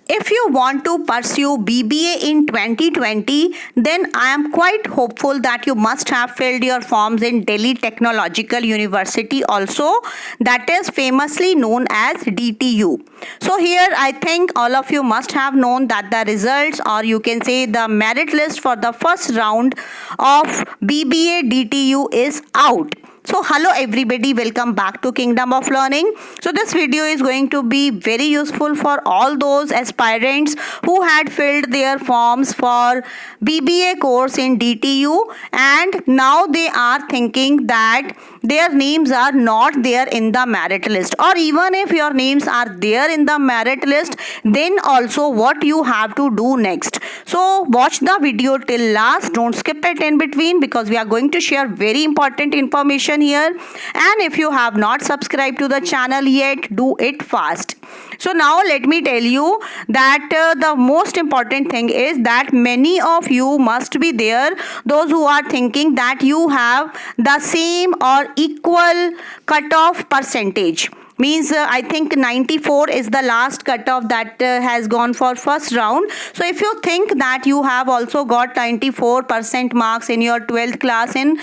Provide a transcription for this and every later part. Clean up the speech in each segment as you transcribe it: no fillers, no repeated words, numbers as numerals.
If you want to pursue BBA in 2020, then I am quite hopeful that you must have filled your forms in Delhi Technological University also, that is famously known as DTU. So here I think all of you must have known that the results, or you can say the merit list for the first round of BBA DTU is out. So hello everybody, welcome back to Kingdom of Learning. So this video is going to be very useful for all those aspirants who had filled their forms for BBA course in DTU and now they are thinking that their names are not there in the merit list, or even if your names are there in the merit list, then also what you have to do next. So watch the video till last, don't skip it in between, because we are going to share very important information here. And if you have not subscribed to the channel yet, do it fast. So now let me tell you that the most important thing is that many of you must be there, those who are thinking that you have the same or equal cutoff percentage. Means I think 94 is the last cutoff that has gone for first round. So if you think that you have also got 94% marks in your 12th class in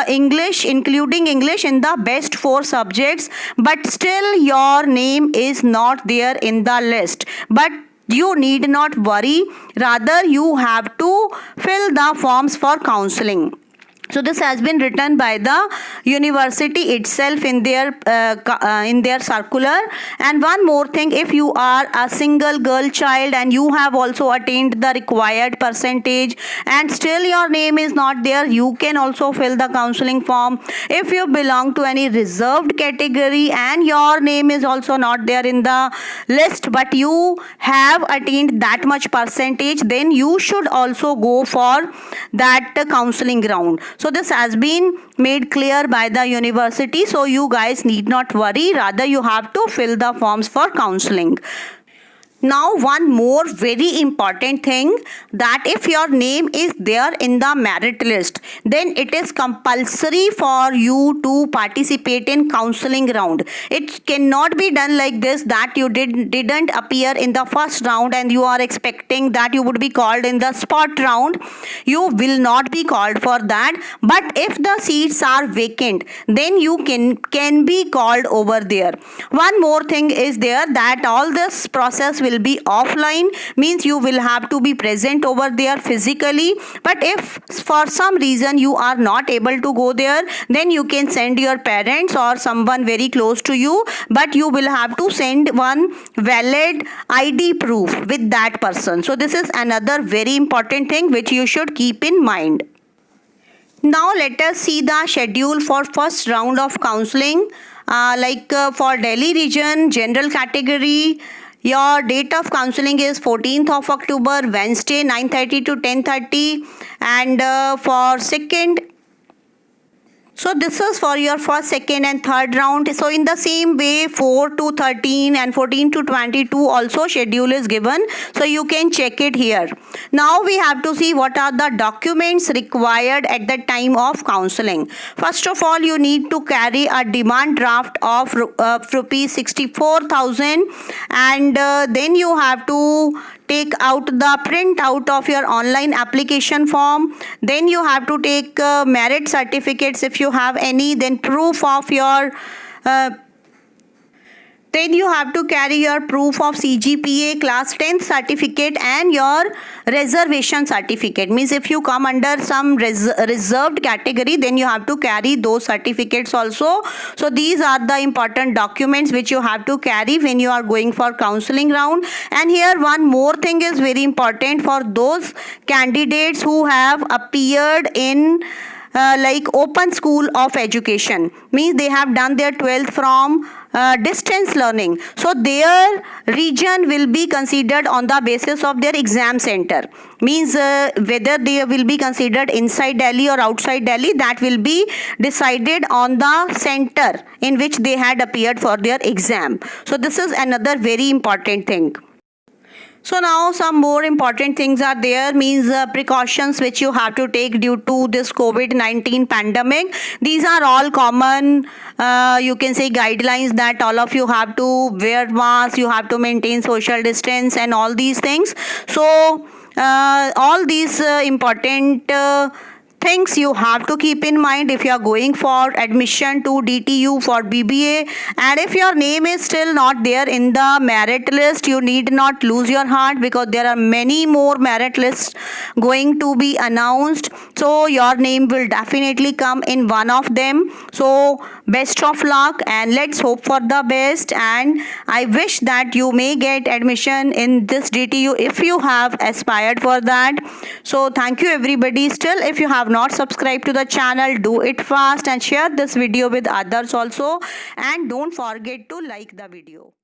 English, including English in the best 4 subjects, but still your name is not there in the list, but you need not worry, rather you have to fill the forms for counseling. So this has been written by the university itself in their circular. And one more thing, if you are a single girl child and you have also attained the required percentage and still your name is not there, you can also fill the counseling form. If you belong to any reserved category and your name is also not there in the list, but you have attained that much percentage, then you should also go for that counseling round. So this has been made clear by the university, so you guys need not worry, rather you have to fill the forms for counseling. Now one more very important thing, that if your name is there in the merit list, then it is compulsory for you to participate in counseling round. It cannot be done like this, that you didn't appear in the first round and you are expecting that you would be called in the spot round. You will not be called for that, but if the seats are vacant, then you can be called over there. One more thing is there, that all this process will be offline, means you will have to be present over there physically. But if for some reason you are not able to go there, then you can send your parents or someone very close to you, but you will have to send one valid ID proof with that person. So this is another very important thing which you should keep in mind. Now let us see the schedule for first round of counseling. For Delhi region general category, your date of counseling is 14th of October, Wednesday, 9:30 to 10:30. And for second, so this is for your first, second and third round. So in the same way, 4 to 13 and 14 to 22 also schedule is given. So you can check it here. Now we have to see what are the documents required at the time of counseling. First of all, you need to carry a demand draft of rupees 64,000, and then you have to take out the print out of your online application form. Then you have to take merit certificates if you have any, then proof of your then you have to carry your proof of CGPA class 10th certificate and your reservation certificate. Means if you come under some reserved category, then you have to carry those certificates also. So these are the important documents which you have to carry when you are going for counseling round. And here one more thing is very important for those candidates who have appeared in open school of education, means they have done their 12th from distance learning. So their region will be considered on the basis of their exam center. Means whether they will be considered inside Delhi or outside Delhi, that will be decided on the center in which they had appeared for their exam. So this is another very important thing. So now some more important things are there, means precautions which you have to take due to this COVID-19 pandemic. These are all common, you can say, guidelines that all of you have to wear masks, you have to maintain social distance and all these things. So all these important things you have to keep in mind if you are going for admission to DTU for BBA. And if your name is still not there in the merit list, you need not lose your heart, because there are many more merit lists going to be announced, so your name will definitely come in one of them. So best of luck, and let's hope for the best, and I wish that you may get admission in this DTU if you have aspired for that. So thank you everybody. Still, if you have not subscribed to the channel, do it fast and share this video with others also, and don't forget to like the video.